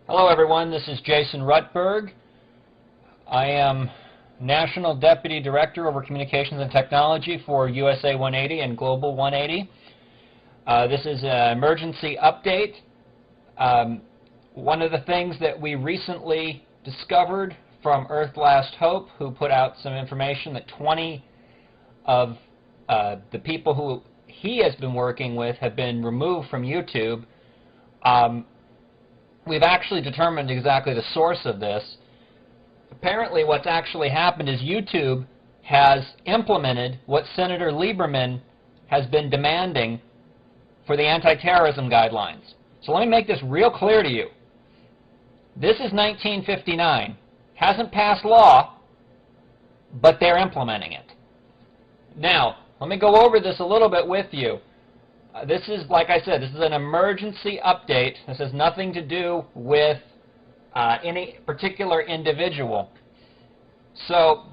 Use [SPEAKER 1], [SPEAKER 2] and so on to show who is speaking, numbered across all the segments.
[SPEAKER 1] Hello everyone, this is Jason Rutberg. I am National Deputy Director over Communications and Technology for USA 180 and Global 180. This is an emergency update. One of the things that we recently discovered from Earth Last Hope, who put out some information that 20 of the people who he has been working with have been removed from YouTube. We've actually determined exactly the source of this. Apparently what's actually happened is YouTube has implemented what Senator Lieberman has been demanding for the anti-terrorism guidelines. So let me make this real clear to you. This is 1959. Hasn't passed law, but they're implementing it. Now, let me go over this a little bit with you. This is, like I said, this is an emergency update. This has nothing to do with any particular individual. So,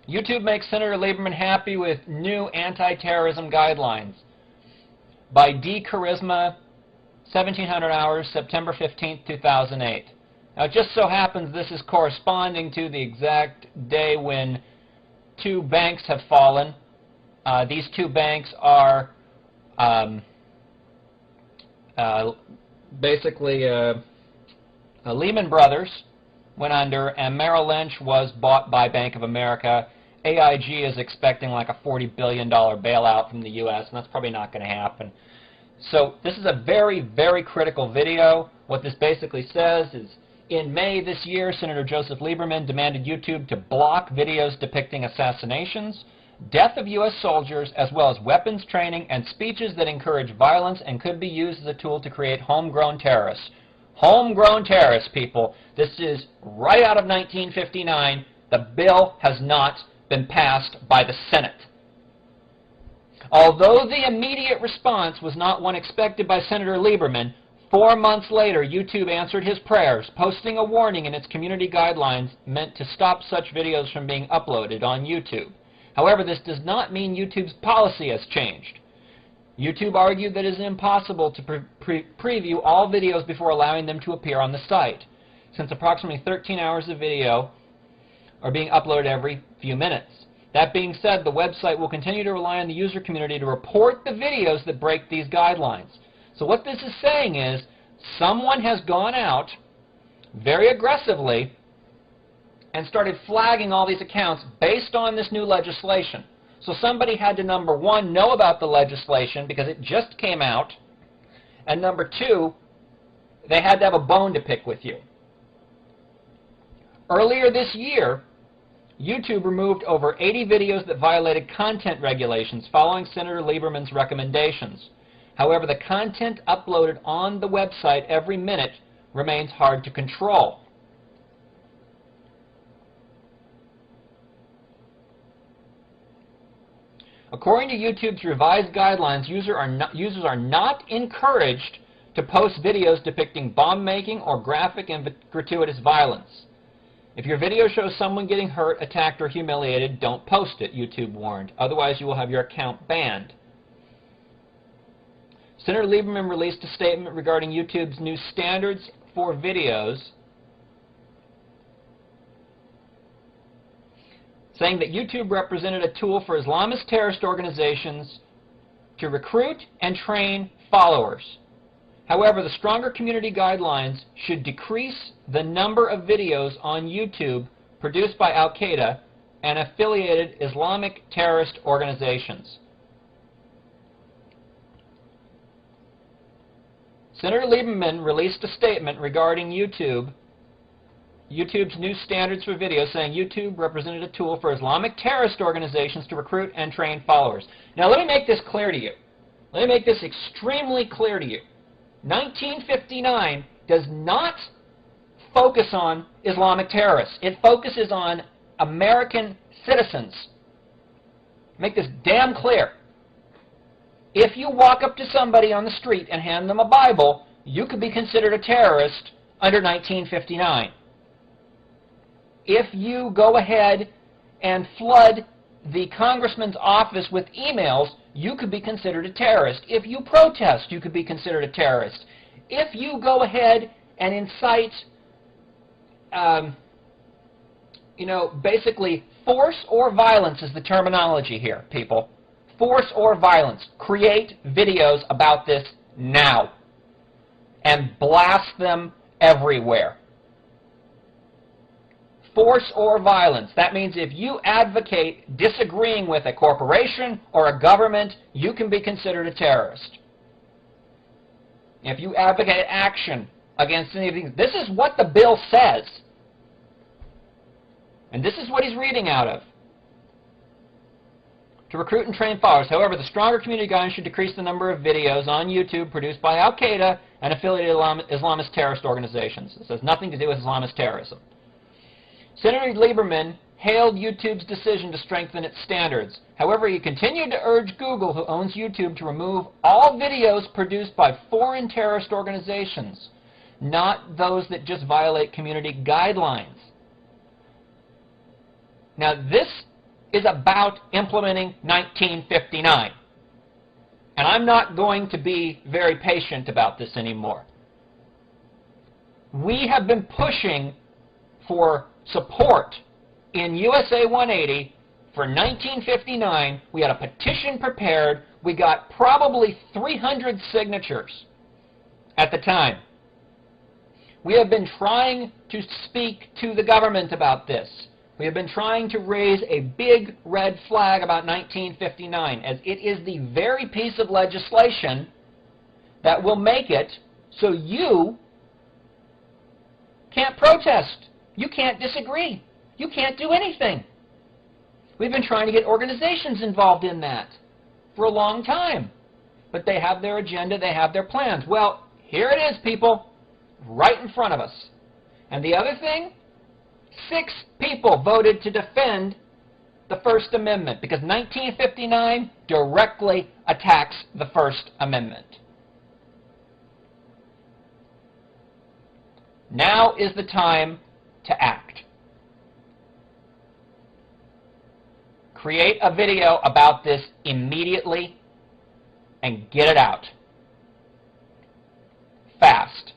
[SPEAKER 1] YouTube makes Senator Lieberman happy with new anti-terrorism guidelines by D. Charisma, 1700 hours, September 15th, 2008. Now, it just so happens this is corresponding to the exact day when two banks have fallen. These two banks are basically Lehman Brothers went under, and Merrill Lynch was bought by Bank of America. AIG is expecting like a $40 billion bailout from the U.S., and that's probably not going to happen. So this is a very, very critical video. What this basically says is, in May this year, Senator Joseph Lieberman demanded YouTube to block videos depicting assassinations, death of U.S. soldiers, as well as weapons training and speeches that encourage violence and could be used as a tool to create homegrown terrorists. Homegrown terrorists, people. This is right out of 1959. The bill has not been passed by the Senate. Although the immediate response was not one expected by Senator Lieberman, 4 months later, YouTube answered his prayers, posting a warning in its community guidelines meant to stop such videos from being uploaded on YouTube. However, this does not mean YouTube's policy has changed. YouTube argued that it is impossible to preview all videos before allowing them to appear on the site, since approximately 13 hours of video are being uploaded every few minutes. That being said, the website will continue to rely on the user community to report the videos that break these guidelines. So what this is saying is, someone has gone out very aggressively and started flagging all these accounts based on this new legislation. So somebody had to, number one, know about the legislation because it just came out, and number two, they had to have a bone to pick with you. Earlier this year, YouTube removed over 80 videos that violated content regulations following Senator Lieberman's recommendations. However, the content uploaded on the website every minute remains hard to control. According to YouTube's revised guidelines, users are not encouraged to post videos depicting bomb-making or graphic and gratuitous violence. If your video shows someone getting hurt, attacked, or humiliated, don't post it, YouTube warned. Otherwise, you will have your account banned. Senator Lieberman released a statement regarding YouTube's new standards for videos, saying that YouTube represented a tool for Islamist terrorist organizations to recruit and train followers. However, the stronger community guidelines should decrease the number of videos on YouTube produced by Al-Qaeda and affiliated Islamic terrorist organizations. Senator Lieberman released a statement regarding YouTube's new standards for video, saying YouTube represented a tool for Islamic terrorist organizations to recruit and train followers. Now let me make this clear to you. Let me make this extremely clear to you. 1959 does not focus on Islamic terrorists. It focuses on American citizens. Make this damn clear. If you walk up to somebody on the street and hand them a Bible, you could be considered a terrorist under 1959. If you go ahead and flood the congressman's office with emails, you could be considered a terrorist. If you protest, you could be considered a terrorist. If you go ahead and incite, basically force or violence is the terminology here, people. Force or violence. Create videos about this now and blast them everywhere. Force or violence. That means if you advocate disagreeing with a corporation or a government, you can be considered a terrorist. If you advocate action against any of these, this is what the bill says. And this is what he's reading out of. To recruit and train followers. However, the stronger community guidance should decrease the number of videos on YouTube produced by Al-Qaeda and affiliated Islamist terrorist organizations. This has nothing to do with Islamist terrorism. Senator Lieberman hailed YouTube's decision to strengthen its standards. However, he continued to urge Google, who owns YouTube, to remove all videos produced by foreign terrorist organizations, not those that just violate community guidelines. Now, this is about implementing 1959. And I'm not going to be very patient about this anymore. We have been pushing for support in USA 180 for 1959. We had a petition prepared. We got probably 300 signatures at the time. We have been trying to speak to the government about this. We have been trying to raise a big red flag about 1959, as it is the very piece of legislation that will make it so you can't protest. You can't disagree. You can't do anything. We've been trying to get organizations involved in that for a long time. But they have their agenda, they have their plans. Well, here it is, people, right in front of us. And the other thing, 6 people voted to defend the First Amendment because 1959 directly attacks the First Amendment. Now is the time to act. Create a video about this immediately and get it out. Fast.